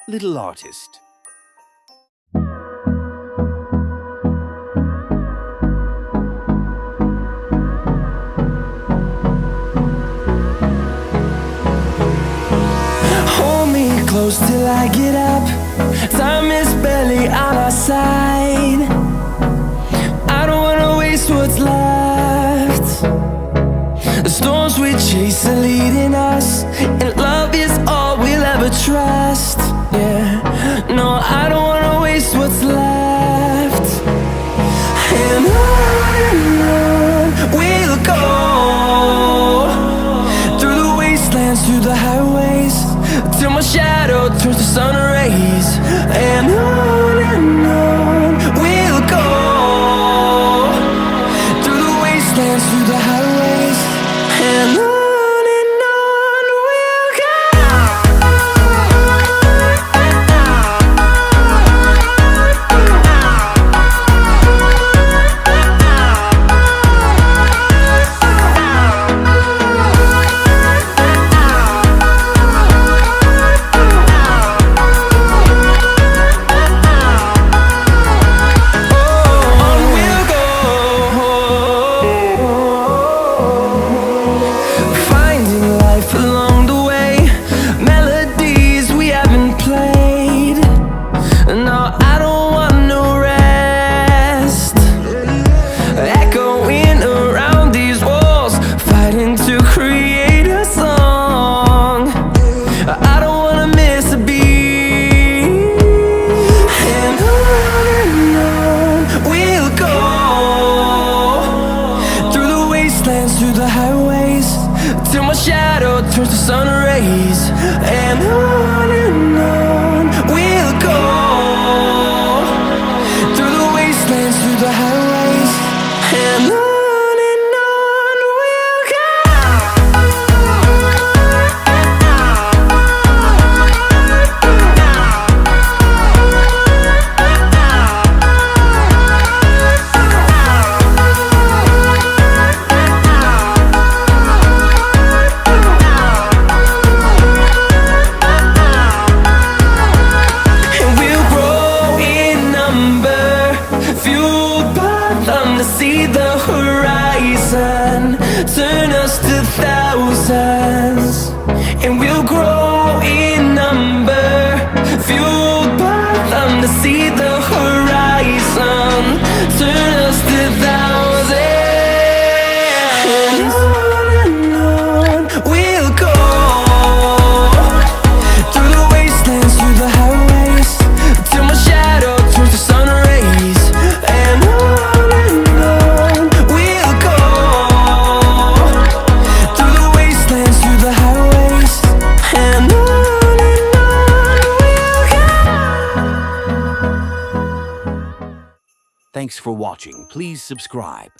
Little Artist. Hold me close till I get up. Time is barely on our side. I don't wanna waste what's left. The storms we chase are leading us, and love is all we'll ever trust. Yeah, no, I don't wanna waste what's left. And on we'll go, through the wastelands, through the highways, till my shadow turns to sun rays. And on we'll go, through the wastelands, through the highways, and on we'll go. Through the highways, till my shadow turns to sun rays. And on we'll go, through the wastelands, through the highways, and on we'll go. See the horizon turn us to thousands, and we'll grow in number, fueled by them. To see the horizon turn us to thousands, and on we'll go, through the wastelands, through the highways, till my shadow turns to sun rays. And Thanks for watching. Please subscribe.